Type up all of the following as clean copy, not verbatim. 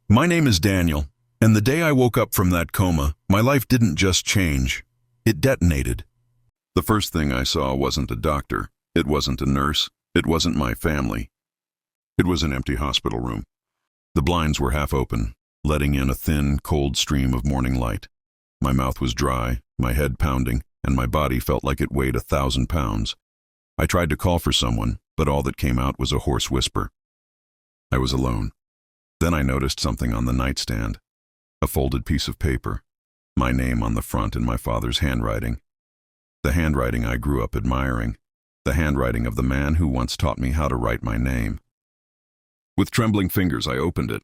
My name is Daniel, and the day I woke up from that coma, my life didn't just change. It detonated. The first thing I saw wasn't a doctor. It wasn't a nurse. It wasn't my family. It was an empty hospital room. The blinds were half open, letting in a thin, cold stream of morning light. My mouth was dry, my head pounding, and my body felt like it weighed 1,000 pounds. I tried to call for someone, but all that came out was a hoarse whisper. I was alone. Then I noticed something on the nightstand. A folded piece of paper. My name on the front in my father's handwriting. The handwriting I grew up admiring. The handwriting of the man who once taught me how to write my name. With trembling fingers, I opened it.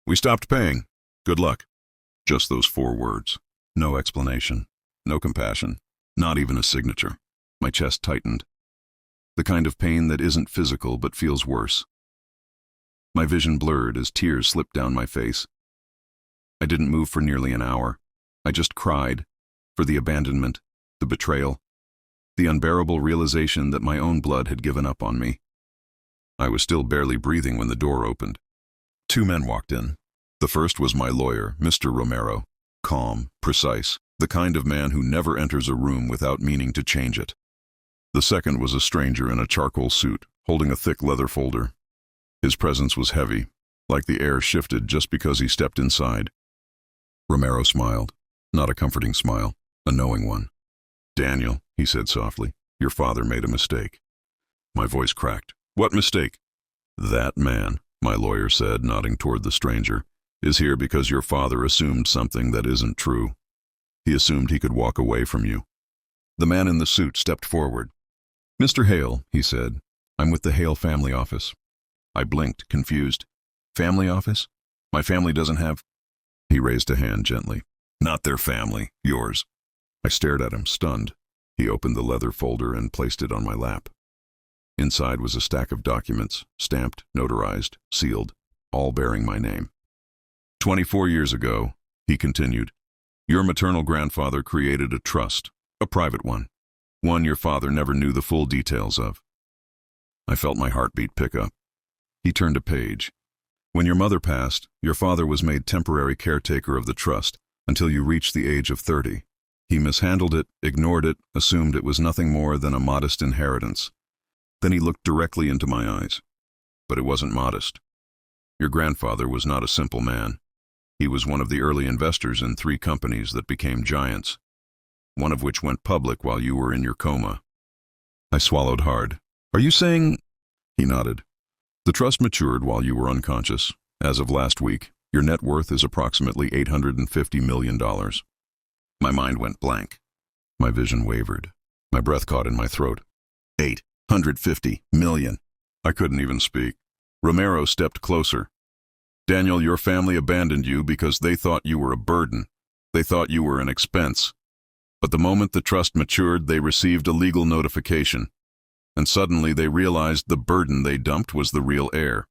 "We stopped paying. Good luck." Just those 4 words. No explanation. No compassion. Not even a signature. My chest tightened. The kind of pain that isn't physical but feels worse. My vision blurred as tears slipped down my face. I didn't move for nearly an hour. I just cried. For the abandonment, the betrayal, the unbearable realization that my own blood had given up on me. I was still barely breathing when the door opened. 2 men walked in. The first was my lawyer, Mr. Romero. Calm, precise, the kind of man who never enters a room without meaning to change it. The second was a stranger in a charcoal suit, holding a thick leather folder. His presence was heavy, like the air shifted just because he stepped inside. Romero smiled, not a comforting smile, a knowing one. "Daniel," he said softly, "your father made a mistake." My voice cracked. "What mistake?" "That man," my lawyer said, nodding toward the stranger, "is here because your father assumed something that isn't true. He assumed he could walk away from you." The man in the suit stepped forward. "Mr. Hale," he said, "I'm with the Hale family office." I blinked, confused. "Family office? My family doesn't have—" He raised a hand gently. "Not their family, yours." I stared at him, stunned. He opened the leather folder and placed it on my lap. Inside was a stack of documents, stamped, notarized, sealed, all bearing my name. 24 years ago, he continued, your maternal grandfather created a trust, a private one your father never knew the full details of. I felt my heartbeat pick up. He turned a page. When your mother passed, your father was made temporary caretaker of the trust until you reached the age of 30. He mishandled it, ignored it, assumed it was nothing more than a modest inheritance. Then he looked directly into my eyes. But it wasn't modest. Your grandfather was not a simple man. He was one of the early investors in 3 companies that became giants, one of which went public while you were in your coma. I swallowed hard. "Are you saying—" He nodded. "The trust matured while you were unconscious. As of last week, your net worth is approximately $850 million. My mind went blank. My vision wavered. My breath caught in my throat. 850 million. I couldn't even speak. Romero stepped closer. "Daniel, your family abandoned you because they thought you were a burden. They thought you were an expense. But the moment the trust matured, they received a legal notification. And suddenly they realized the burden they dumped was the real heir."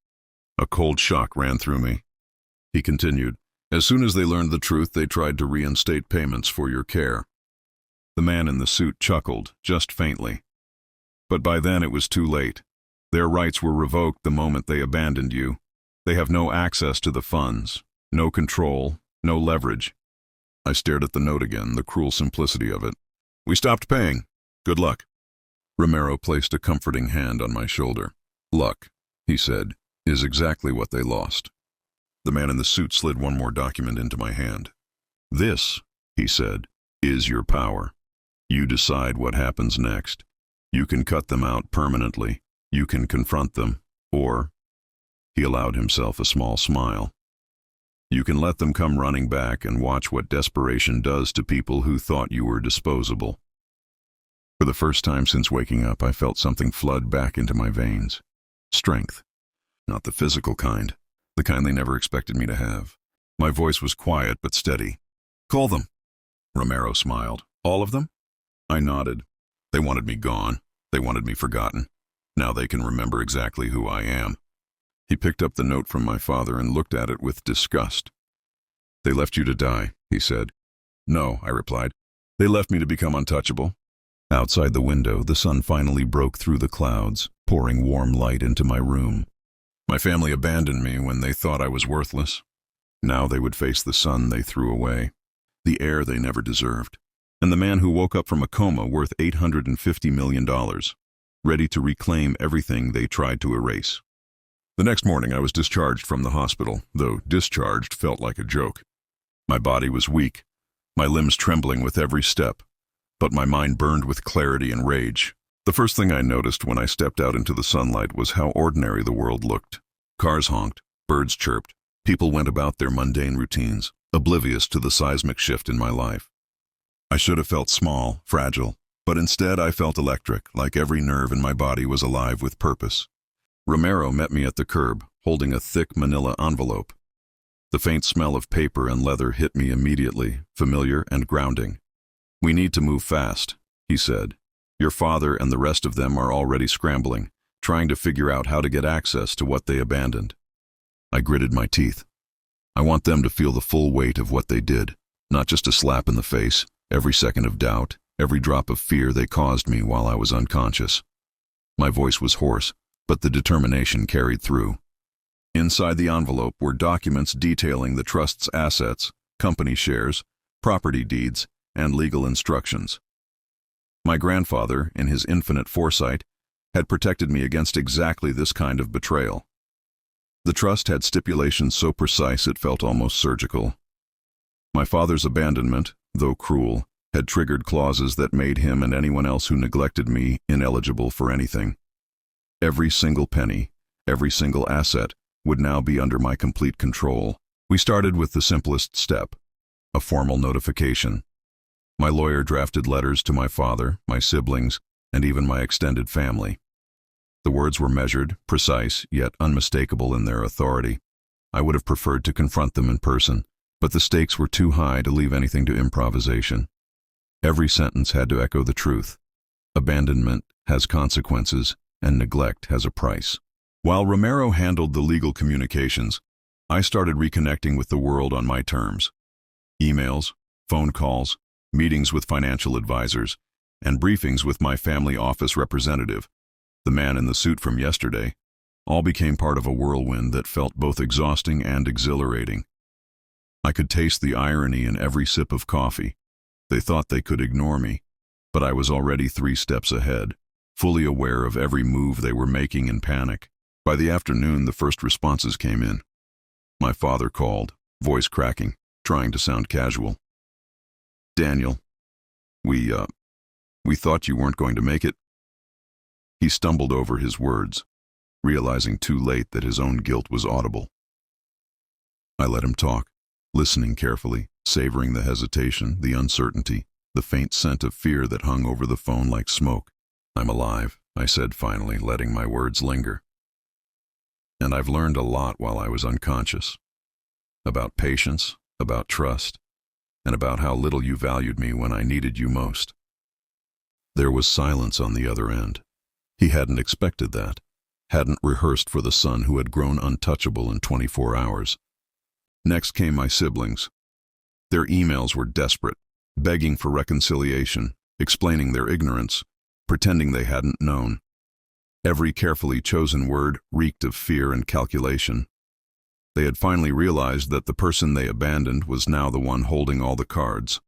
A cold shock ran through me. He continued, "As soon as they learned the truth, they tried to reinstate payments for your care." The man in the suit chuckled, just faintly. "But by then it was too late. Their rights were revoked the moment they abandoned you. They have no access to the funds, no control, no leverage." I stared at the note again, the cruel simplicity of it. "We stopped paying. Good luck." Romero placed a comforting hand on my shoulder. "Luck," he said, "is exactly what they lost." The man in the suit slid one more document into my hand. "This," he said, "is your power. You decide what happens next. You can cut them out permanently. You can confront them, or—" He allowed himself a small smile. "You can let them come running back and watch what desperation does to people who thought you were disposable." For the first time since waking up, I felt something flood back into my veins. Strength. Not the physical kind, the kind they never expected me to have. My voice was quiet but steady. "Call them." Romero smiled. "All of them?" I nodded. "They wanted me gone. They wanted me forgotten. Now they can remember exactly who I am." He picked up the note from my father and looked at it with disgust. "They left you to die," he said. "No," I replied. "They left me to become untouchable." Outside the window, the sun finally broke through the clouds, pouring warm light into my room. My family abandoned me when they thought I was worthless. Now they would face the sun they threw away, the air they never deserved, and the man who woke up from a coma worth $850 million, ready to reclaim everything they tried to erase. The next morning I was discharged from the hospital, though discharged felt like a joke. My body was weak, my limbs trembling with every step, but my mind burned with clarity and rage. The first thing I noticed when I stepped out into the sunlight was how ordinary the world looked. Cars honked, birds chirped, people went about their mundane routines, oblivious to the seismic shift in my life. I should have felt small, fragile, but instead I felt electric, like every nerve in my body was alive with purpose. Romero met me at the curb, holding a thick manila envelope. The faint smell of paper and leather hit me immediately, familiar and grounding. "We need to move fast," he said. "Your father and the rest of them are already scrambling, trying to figure out how to get access to what they abandoned." I gritted my teeth. I want them to feel the full weight of what they did, not just a slap in the face, every second of doubt, every drop of fear they caused me while I was unconscious. My voice was hoarse, but the determination carried through. Inside the envelope were documents detailing the trust's assets, company shares, property deeds, and legal instructions. My grandfather, in his infinite foresight, had protected me against exactly this kind of betrayal. The trust had stipulations so precise it felt almost surgical. My father's abandonment, though cruel, had triggered clauses that made him and anyone else who neglected me ineligible for anything. Every single penny, every single asset, would now be under my complete control. We started with the simplest step, a formal notification. My lawyer drafted letters to my father, my siblings, and even my extended family. The words were measured, precise, yet unmistakable in their authority. I would have preferred to confront them in person, but the stakes were too high to leave anything to improvisation. Every sentence had to echo the truth. Abandonment has consequences, and neglect has a price. While Romero handled the legal communications, I started reconnecting with the world on my terms. Emails, phone calls, meetings with financial advisors, and briefings with my family office representative, the man in the suit from yesterday, all became part of a whirlwind that felt both exhausting and exhilarating. I could taste the irony in every sip of coffee. They thought they could ignore me, but I was already 3 steps ahead, fully aware of every move they were making in panic. By the afternoon, the first responses came in. My father called, voice cracking, trying to sound casual. "Daniel, we thought you weren't going to make it." He stumbled over his words, realizing too late that his own guilt was audible. I let him talk, listening carefully, savoring the hesitation, the uncertainty, the faint scent of fear that hung over the phone like smoke. "I'm alive," I said finally, letting my words linger. "And I've learned a lot while I was unconscious. About patience, about trust, and about how little you valued me when I needed you most." There was silence on the other end. He hadn't expected that, hadn't rehearsed for the son who had grown untouchable in 24 hours. Next came my siblings. Their emails were desperate, begging for reconciliation, explaining their ignorance, pretending they hadn't known. Every carefully chosen word reeked of fear and calculation. They had finally realized that the person they abandoned was now the one holding all the cards.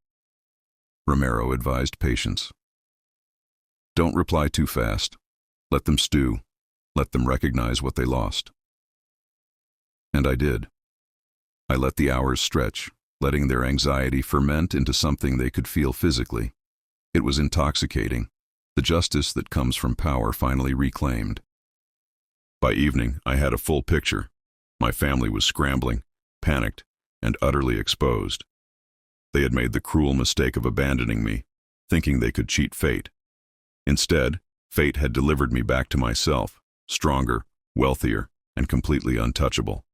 Romero advised patience. "Don't reply too fast. Let them stew. Let them recognize what they lost." And I did. I let the hours stretch, letting their anxiety ferment into something they could feel physically. It was intoxicating, the justice that comes from power finally reclaimed. By evening, I had a full picture. My family was scrambling, panicked, and utterly exposed. They had made the cruel mistake of abandoning me, thinking they could cheat fate. Instead, fate had delivered me back to myself, stronger, wealthier, and completely untouchable.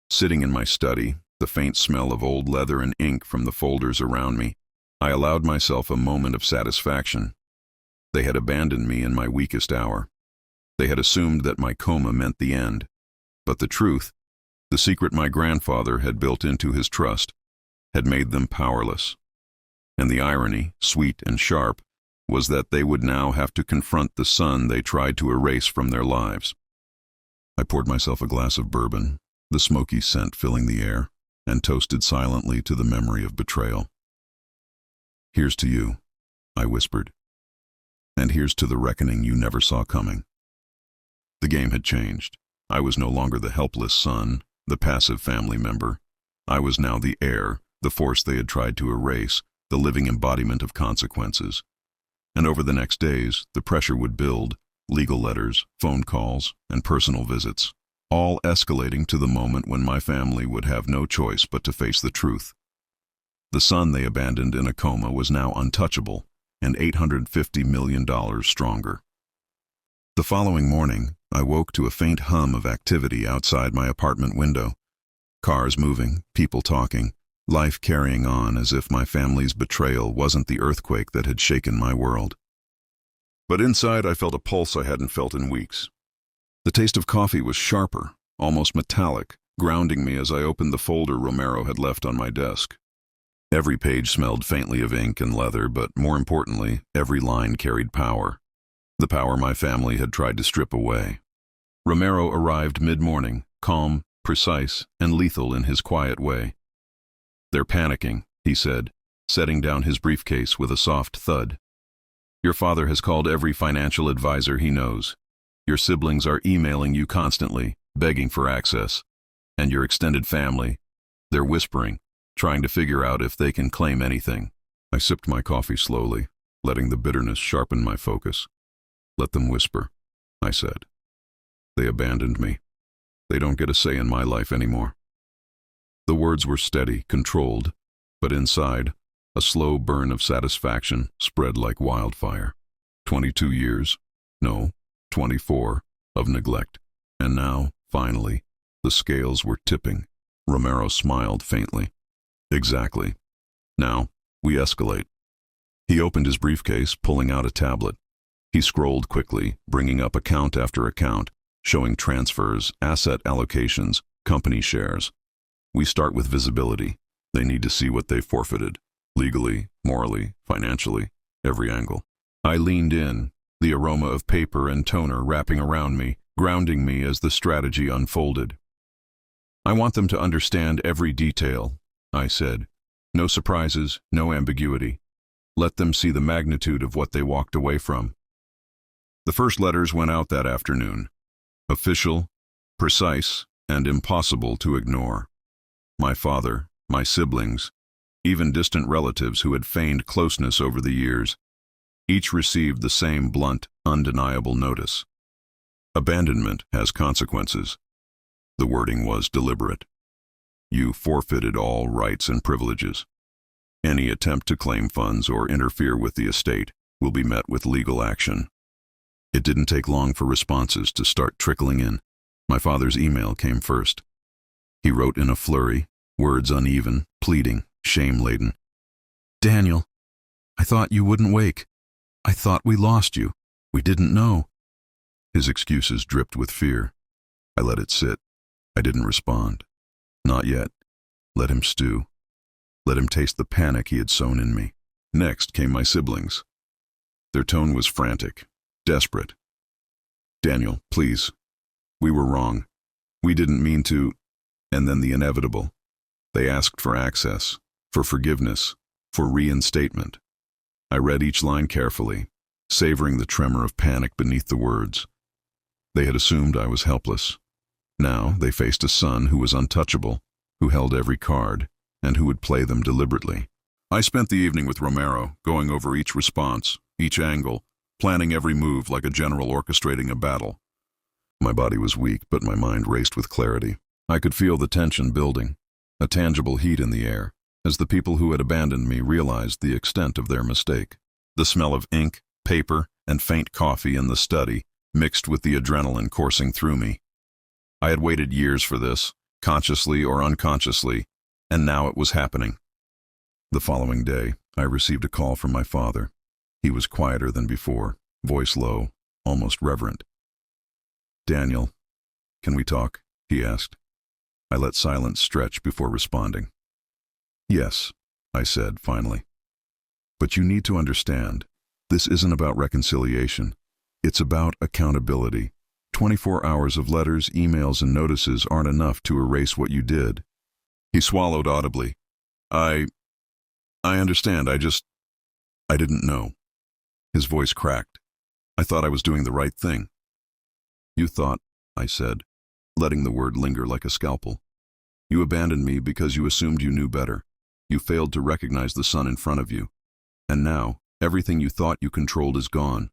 Sitting in my study, the faint smell of old leather and ink from the folders around me, I allowed myself a moment of satisfaction. They had abandoned me in my weakest hour. They had assumed that my coma meant the end. But the truth, the secret my grandfather had built into his trust, had made them powerless. And the irony, sweet and sharp, was that they would now have to confront the son they tried to erase from their lives. I poured myself a glass of bourbon, the smoky scent filling the air, and toasted silently to the memory of betrayal. "Here's to you," I whispered. "And here's to the reckoning you never saw coming." The game had changed. I was no longer the helpless son, the passive family member. I was now the heir, the force they had tried to erase, the living embodiment of consequences. And over the next days, the pressure would build, legal letters, phone calls, and personal visits, all escalating to the moment when my family would have no choice but to face the truth. The son they abandoned in a coma was now untouchable and $850 million stronger. The following morning, I woke to a faint hum of activity outside my apartment window. Cars moving, people talking, life carrying on as if my family's betrayal wasn't the earthquake that had shaken my world. But inside I felt a pulse I hadn't felt in weeks. The taste of coffee was sharper, almost metallic, grounding me as I opened the folder Romero had left on my desk. Every page smelled faintly of ink and leather, but more importantly, every line carried power. The power my family had tried to strip away. Romero arrived mid-morning, calm, precise, and lethal in his quiet way. "They're panicking," he said, setting down his briefcase with a soft thud. "Your father has called every financial advisor he knows. Your siblings are emailing you constantly, begging for access. And your extended family, they're whispering, trying to figure out if they can claim anything." I sipped my coffee slowly, letting the bitterness sharpen my focus. "Let them whisper," I said. "They abandoned me. They don't get a say in my life anymore." The words were steady, controlled, but inside, a slow burn of satisfaction spread like wildfire. 22 years, no, 24, of neglect. And now, finally, the scales were tipping. Romero smiled faintly. "Exactly. Now, we escalate." He opened his briefcase, pulling out a tablet. He scrolled quickly, bringing up account after account, showing transfers, asset allocations, company shares. "We start with visibility. They need to see what they forfeited. Legally, morally, financially, every angle." I leaned in, the aroma of paper and toner wrapping around me, grounding me as the strategy unfolded. "I want them to understand every detail," I said. "No surprises, no ambiguity. Let them see the magnitude of what they walked away from." The first letters went out that afternoon. Official, precise, and impossible to ignore. My father, my siblings, even distant relatives who had feigned closeness over the years, each received the same blunt, undeniable notice. Abandonment has consequences. The wording was deliberate. You forfeited all rights and privileges. Any attempt to claim funds or interfere with the estate will be met with legal action. It didn't take long for responses to start trickling in. My father's email came first. He wrote in a flurry, words uneven, pleading, shame-laden. "Daniel, I thought you wouldn't wake. I thought we lost you. We didn't know." His excuses dripped with fear. I let it sit. I didn't respond. Not yet. Let him stew. Let him taste the panic he had sown in me. Next came my siblings. Their tone was frantic, desperate. "Daniel, please. We were wrong. We didn't mean to..." And then the inevitable. They asked for access, for forgiveness, for reinstatement. I read each line carefully, savoring the tremor of panic beneath the words. They had assumed I was helpless. Now they faced a son who was untouchable, who held every card, and who would play them deliberately. I spent the evening with Romero, going over each response, each angle, planning every move like a general orchestrating a battle. My body was weak, but my mind raced with clarity. I could feel the tension building, a tangible heat in the air, as the people who had abandoned me realized the extent of their mistake. The smell of ink, paper, and faint coffee in the study mixed with the adrenaline coursing through me. I had waited years for this, consciously or unconsciously, and now it was happening. The following day, I received a call from my father. He was quieter than before, voice low, almost reverent. "Daniel, can we talk?" he asked. I let silence stretch before responding. "Yes," I said finally. "But you need to understand, this isn't about reconciliation. It's about accountability. 24 hours of letters, emails, and notices aren't enough to erase what you did. He swallowed audibly. I understand. I didn't know. His voice cracked. I thought I was doing the right thing. You thought, I said, letting the word linger like a scalpel. You abandoned me because you assumed you knew better. You failed to recognize the sun in front of you. And now, everything you thought you controlled is gone.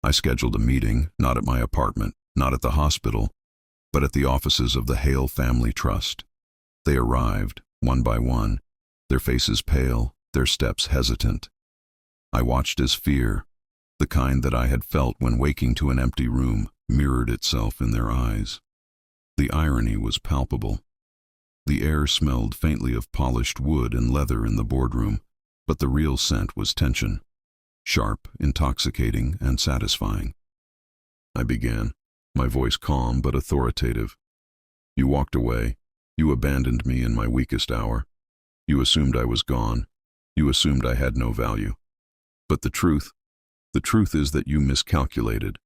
I scheduled a meeting, not at my apartment, not at the hospital, but at the offices of the Hale Family Trust. They arrived, one by one, their faces pale, their steps hesitant. I watched as fear, the kind that I had felt when waking to an empty room, mirrored itself in their eyes. The irony was palpable. The air smelled faintly of polished wood and leather in the boardroom, but the real scent was tension, sharp, intoxicating, and satisfying. I began, my voice calm but authoritative. You walked away. You abandoned me in my weakest hour. You assumed I was gone. You assumed I had no value. But the truth is that you miscalculated.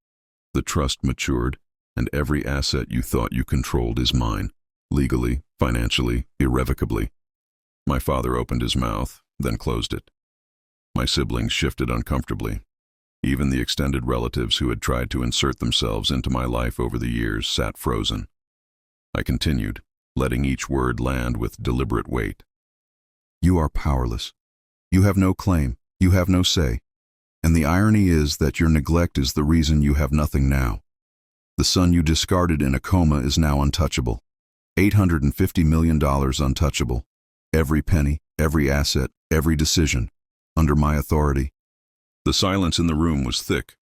The trust matured, and every asset you thought you controlled is mine, legally, financially, irrevocably. My father opened his mouth, then closed it. My siblings shifted uncomfortably. Even the extended relatives who had tried to insert themselves into my life over the years sat frozen. I continued, letting each word land with deliberate weight. You are powerless. You have no claim. You have no say. And the irony is that your neglect is the reason you have nothing now. The son you discarded in a coma is now untouchable. $850 million untouchable. Every penny, every asset, every decision, under my authority. The silence in the room was thick.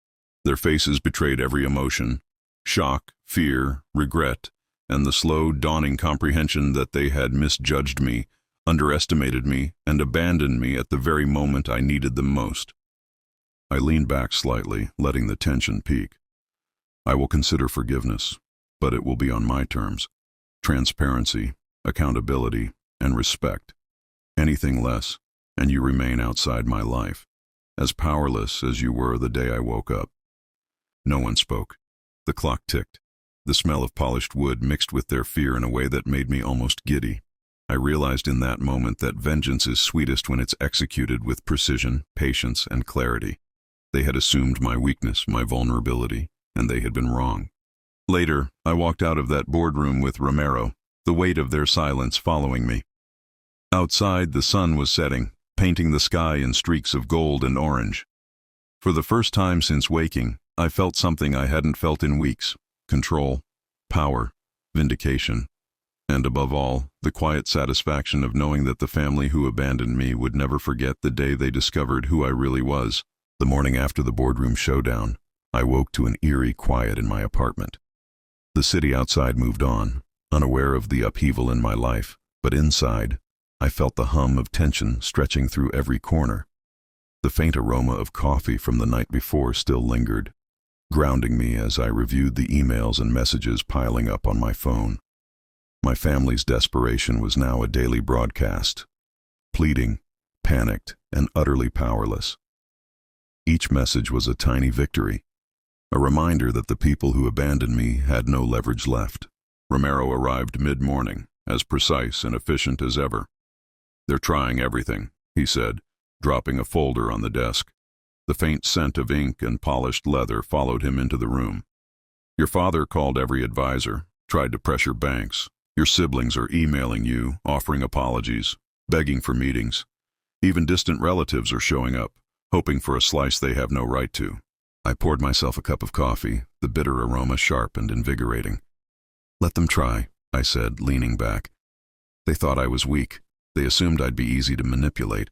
Their faces betrayed every emotion: shock, fear, regret, and the slow, dawning comprehension that they had misjudged me, underestimated me, and abandoned me at the very moment I needed them most. I leaned back slightly, letting the tension peak. I will consider forgiveness, but it will be on my terms. Transparency, accountability, and respect. Anything less, and you remain outside my life, as powerless as you were the day I woke up. No one spoke. The clock ticked. The smell of polished wood mixed with their fear in a way that made me almost giddy. I realized in that moment that vengeance is sweetest when it's executed with precision, patience, and clarity. They had assumed my weakness, my vulnerability, and they had been wrong. Later, I walked out of that boardroom with Romero, the weight of their silence following me. Outside, the sun was setting, painting the sky in streaks of gold and orange. For the first time since waking, I felt something I hadn't felt in weeks: control, power, vindication, and above all, the quiet satisfaction of knowing that the family who abandoned me would never forget the day they discovered who I really was. The morning after the boardroom showdown, I woke to an eerie quiet in my apartment. The city outside moved on, unaware of the upheaval in my life, but inside, I felt the hum of tension stretching through every corner. The faint aroma of coffee from the night before still lingered, grounding me as I reviewed the emails and messages piling up on my phone. My family's desperation was now a daily broadcast, pleading, panicked, and utterly powerless. Each message was a tiny victory, a reminder that the people who abandoned me had no leverage left. Romero arrived mid-morning, as precise and efficient as ever. "They're trying everything," he said, dropping a folder on the desk. The faint scent of ink and polished leather followed him into the room. "Your father called every advisor, tried to pressure banks. Your siblings are emailing you, offering apologies, begging for meetings. Even distant relatives are showing up, hoping for a slice they have no right to." I poured myself a cup of coffee, the bitter aroma sharp and invigorating. "Let them try," I said, leaning back. "They thought I was weak. They assumed I'd be easy to manipulate.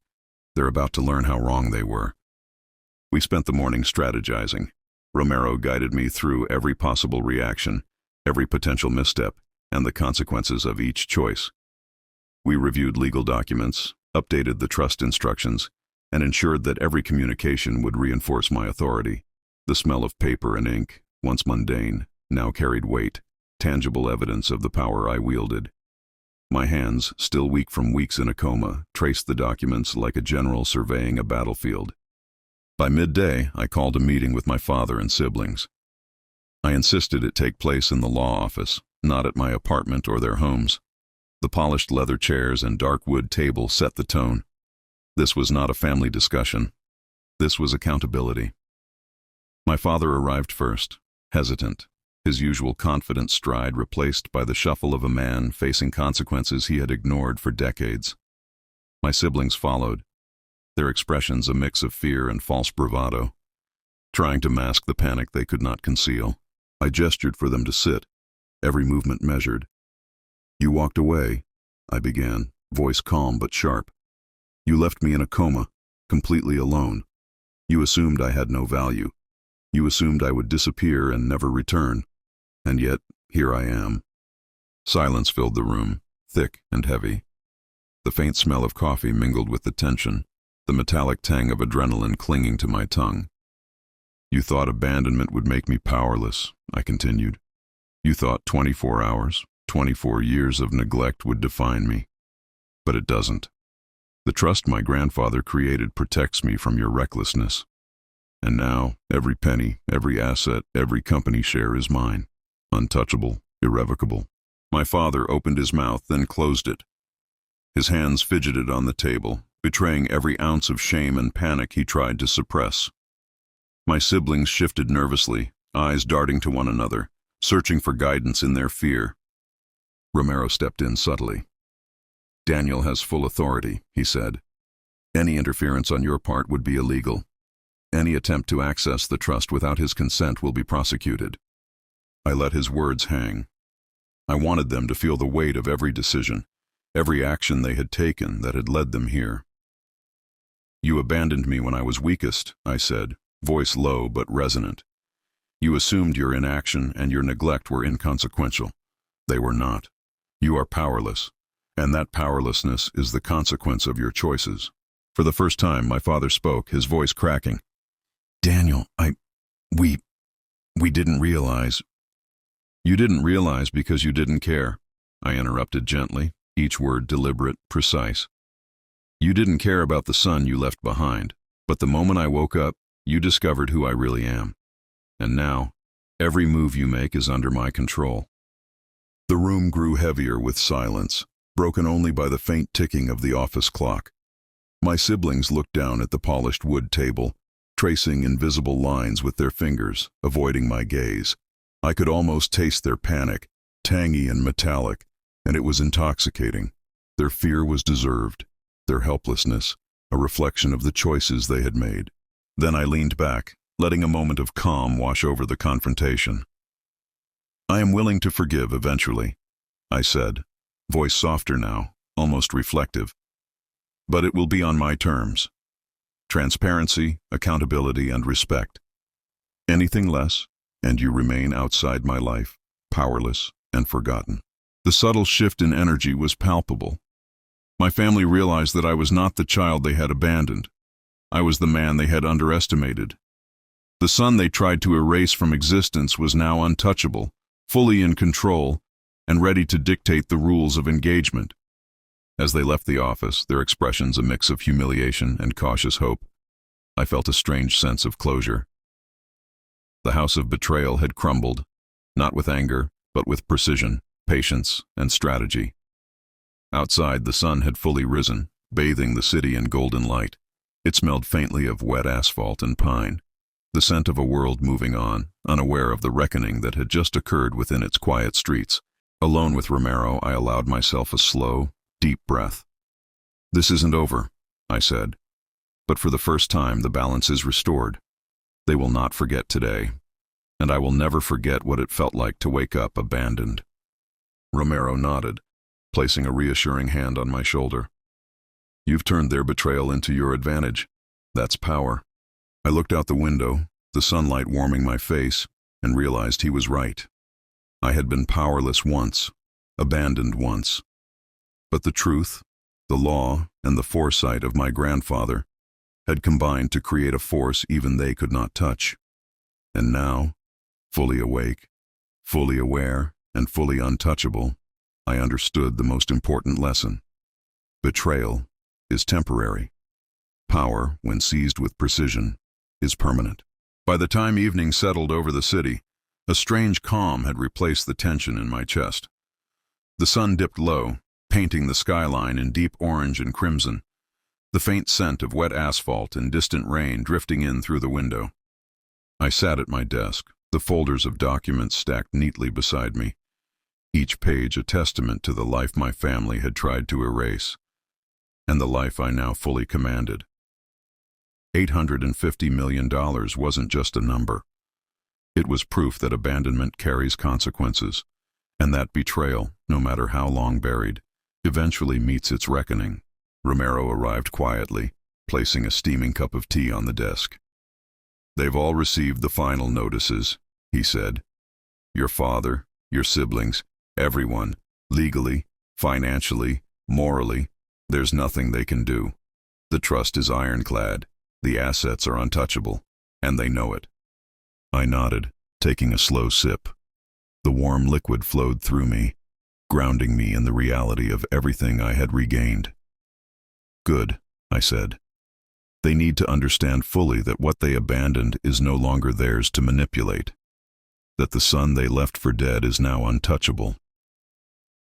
They're about to learn how wrong they were." We spent the morning strategizing. Romero guided me through every possible reaction, every potential misstep, and the consequences of each choice. We reviewed legal documents, updated the trust instructions, and ensured that every communication would reinforce my authority. The smell of paper and ink, once mundane, now carried weight, tangible evidence of the power I wielded. My hands, still weak from weeks in a coma, traced the documents like a general surveying a battlefield. By midday, I called a meeting with my father and siblings. I insisted it take place in the law office, not at my apartment or their homes. The polished leather chairs and dark wood table set the tone. This was not a family discussion. This was accountability. My father arrived first, hesitant, his usual confident stride replaced by the shuffle of a man facing consequences he had ignored for decades. My siblings followed, their expressions a mix of fear and false bravado, trying to mask the panic they could not conceal. I gestured for them to sit, every movement measured. "You walked away," I began, voice calm but sharp. "You left me in a coma, completely alone. You assumed I had no value. You assumed I would disappear and never return. And yet, here I am." Silence filled the room, thick and heavy. The faint smell of coffee mingled with the tension, the metallic tang of adrenaline clinging to my tongue. "You thought abandonment would make me powerless," I continued. "You thought 24 hours, 24 years of neglect would define me. But it doesn't. The trust my grandfather created protects me from your recklessness. And now, every penny, every asset, every company share is mine. Untouchable, irrevocable." My father opened his mouth, then closed it. His hands fidgeted on the table, betraying every ounce of shame and panic he tried to suppress. My siblings shifted nervously, eyes darting to one another, searching for guidance in their fear. Romero stepped in subtly. "Daniel has full authority," he said. "Any interference on your part would be illegal. Any attempt to access the trust without his consent will be prosecuted." I let his words hang. I wanted them to feel the weight of every decision, every action they had taken that had led them here. "You abandoned me when I was weakest," I said, voice low but resonant. "You assumed your inaction and your neglect were inconsequential. They were not. You are powerless, and that powerlessness is the consequence of your choices." For the first time, my father spoke, his voice cracking. "Daniel, we didn't realize." "You didn't realize because you didn't care," I interrupted gently, each word deliberate, precise. "You didn't care about the son you left behind, but the moment I woke up, you discovered who I really am. And now, every move you make is under my control." The room grew heavier with silence, broken only by the faint ticking of the office clock. My siblings looked down at the polished wood table, tracing invisible lines with their fingers, avoiding my gaze. I could almost taste their panic, tangy and metallic, and it was intoxicating. Their fear was deserved, their helplessness, a reflection of the choices they had made. Then I leaned back, letting a moment of calm wash over the confrontation. "I am willing to forgive eventually," I said, voice softer now, almost reflective. "But it will be on my terms. Transparency, accountability, and respect. Anything less, and you remain outside my life, powerless and forgotten." The subtle shift in energy was palpable. My family realized that I was not the child they had abandoned. I was the man they had underestimated. The son they tried to erase from existence was now untouchable, fully in control, and ready to dictate the rules of engagement. As they left the office, their expressions a mix of humiliation and cautious hope, I felt a strange sense of closure. The house of betrayal had crumbled, not with anger, but with precision, patience, and strategy. Outside, the sun had fully risen, bathing the city in golden light. It smelled faintly of wet asphalt and pine, the scent of a world moving on, unaware of the reckoning that had just occurred within its quiet streets. Alone with Romero, I allowed myself a slow, deep breath. "This isn't over," I said, "but for the first time the balance is restored. They will not forget today, and I will never forget what it felt like to wake up abandoned." Romero nodded, placing a reassuring hand on my shoulder. "You've turned their betrayal into your advantage. That's power." I looked out the window, the sunlight warming my face, and realized he was right. I had been powerless once, abandoned once. But the truth, the law, and the foresight of my grandfather had combined to create a force even they could not touch. And now, fully awake, fully aware, and fully untouchable, I understood the most important lesson. Betrayal is temporary. Power, when seized with precision, is permanent. By the time evening settled over the city, a strange calm had replaced the tension in my chest. The sun dipped low, painting the skyline in deep orange and crimson, the faint scent of wet asphalt and distant rain drifting in through the window. I sat at my desk, the folders of documents stacked neatly beside me, each page a testament to the life my family had tried to erase, and the life I now fully commanded. $850 million wasn't just a number. It was proof that abandonment carries consequences, and that betrayal, no matter how long buried, eventually meets its reckoning. Romero arrived quietly, placing a steaming cup of tea on the desk. "They've all received the final notices," he said. "Your father, your siblings, everyone, legally, financially, morally, there's nothing they can do. The trust is ironclad, the assets are untouchable, and they know it." I nodded, taking a slow sip. The warm liquid flowed through me, grounding me in the reality of everything I had regained. "Good," I said. "They need to understand fully that what they abandoned is no longer theirs to manipulate, that the son they left for dead is now untouchable."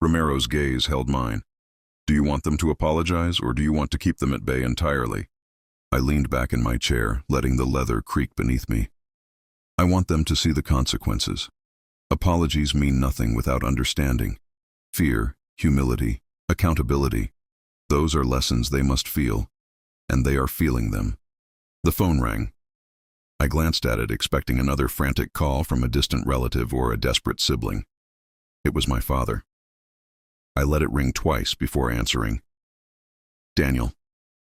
Romero's gaze held mine. "Do you want them to apologize, or do you want to keep them at bay entirely?" I leaned back in my chair, letting the leather creak beneath me. "I want them to see the consequences. Apologies mean nothing without understanding. Fear, humility, accountability, those are lessons they must feel, and they are feeling them." The phone rang. I glanced at it, expecting another frantic call from a distant relative or a desperate sibling. It was my father. I let it ring twice before answering. "Daniel,"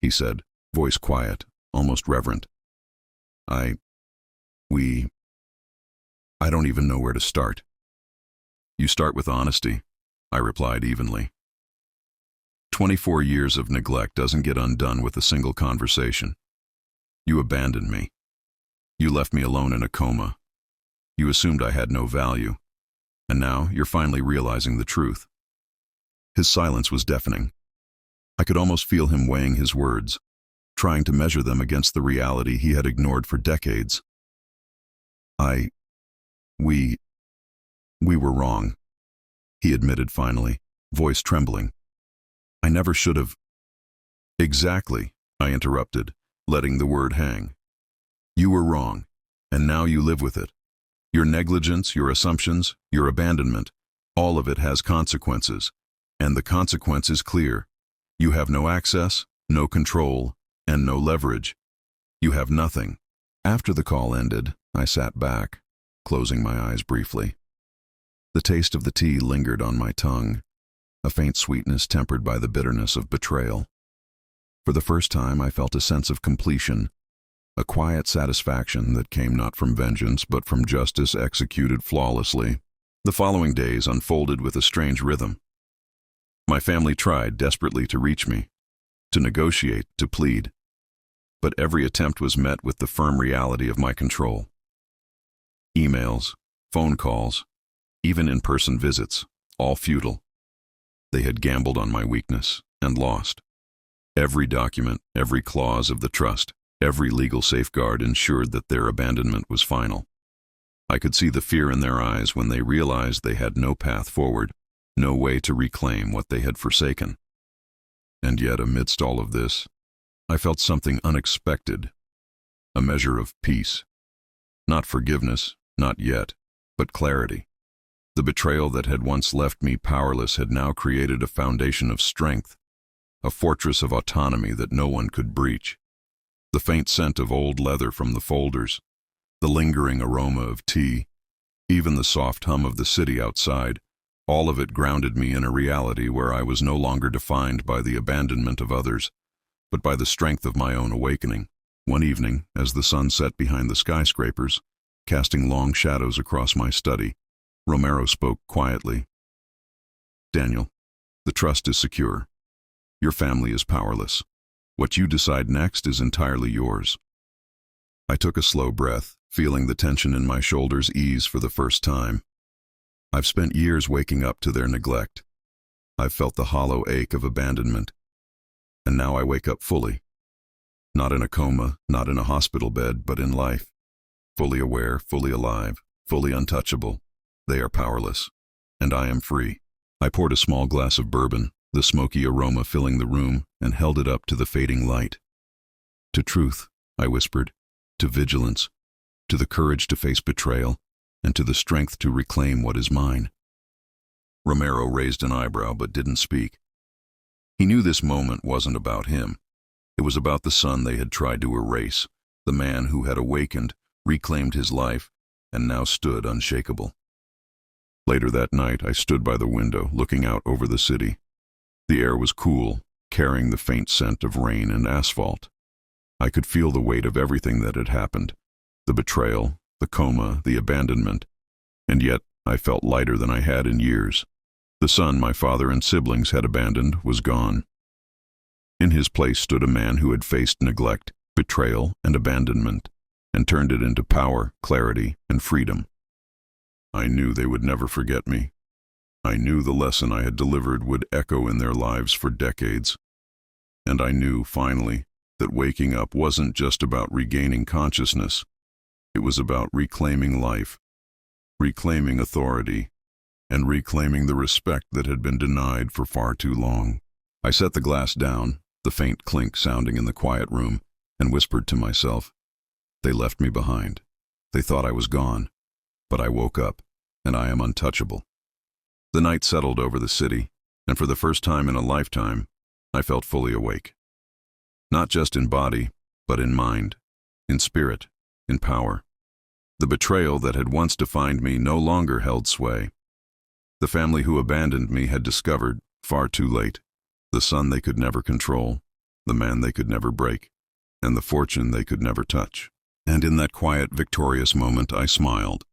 he said, voice quiet, almost reverent. I don't even know where to start." "You start with honesty," I replied evenly. 24 years of neglect doesn't get undone with a single conversation. You abandoned me. You left me alone in a coma. You assumed I had no value. And now you're finally realizing the truth. His silence was deafening. I could almost feel him weighing his words, trying to measure them against the reality he had ignored for decades. We were wrong," he admitted finally, voice trembling. "I never should have—" "Exactly," I interrupted, letting the word hang. "You were wrong, and now you live with it. Your negligence, your assumptions, your abandonment, all of it has consequences, and the consequence is clear. You have no access, no control, and no leverage. You have nothing." After the call ended, I sat back, closing my eyes briefly. The taste of the tea lingered on my tongue, a faint sweetness tempered by the bitterness of betrayal. For the first time, I felt a sense of completion, a quiet satisfaction that came not from vengeance but from justice executed flawlessly. The following days unfolded with a strange rhythm. My family tried desperately to reach me, to negotiate, to plead, but every attempt was met with the firm reality of my control. Emails, phone calls, even in-person visits, all futile. They had gambled on my weakness and lost. Every document, every clause of the trust, every legal safeguard ensured that their abandonment was final. I could see the fear in their eyes when they realized they had no path forward, no way to reclaim what they had forsaken. And yet, amidst all of this, I felt something unexpected, a measure of peace. Not forgiveness, not yet, but clarity. The betrayal that had once left me powerless had now created a foundation of strength, a fortress of autonomy that no one could breach. The faint scent of old leather from the folders, the lingering aroma of tea, even the soft hum of the city outside, all of it grounded me in a reality where I was no longer defined by the abandonment of others, but by the strength of my own awakening. One evening, as the sun set behind the skyscrapers, casting long shadows across my study, Romero spoke quietly. "Daniel, the trust is secure. Your family is powerless. What you decide next is entirely yours." I took a slow breath, feeling the tension in my shoulders ease for the first time. I've spent years waking up to their neglect. I've felt the hollow ache of abandonment. And now I wake up fully. Not in a coma, not in a hospital bed, but in life. Fully aware, fully alive, fully untouchable. They are powerless, and I am free. I poured a small glass of bourbon, the smoky aroma filling the room, and held it up to the fading light. To truth, I whispered, to vigilance, to the courage to face betrayal, and to the strength to reclaim what is mine. Romero raised an eyebrow but didn't speak. He knew this moment wasn't about him. It was about the son they had tried to erase, the man who had awakened, reclaimed his life, and now stood unshakable. Later that night, I stood by the window, looking out over the city. The air was cool, carrying the faint scent of rain and asphalt. I could feel the weight of everything that had happened, the betrayal, the coma, the abandonment, and yet I felt lighter than I had in years. The son my father and siblings had abandoned was gone. In his place stood a man who had faced neglect, betrayal, and abandonment, and turned it into power, clarity, and freedom. I knew they would never forget me. I knew the lesson I had delivered would echo in their lives for decades. And I knew, finally, that waking up wasn't just about regaining consciousness. It was about reclaiming life, reclaiming authority, and reclaiming the respect that had been denied for far too long. I set the glass down, the faint clink sounding in the quiet room, and whispered to myself, "They left me behind. They thought I was gone. But I woke up, and I am untouchable." The night settled over the city, and for the first time in a lifetime, I felt fully awake. Not just in body, but in mind, in spirit, in power. The betrayal that had once defined me no longer held sway. The family who abandoned me had discovered, far too late, the son they could never control, the man they could never break, and the fortune they could never touch. And in that quiet, victorious moment, I smiled,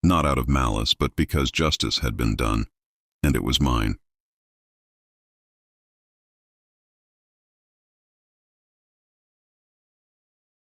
not out of malice, but because justice had been done, and it was mine.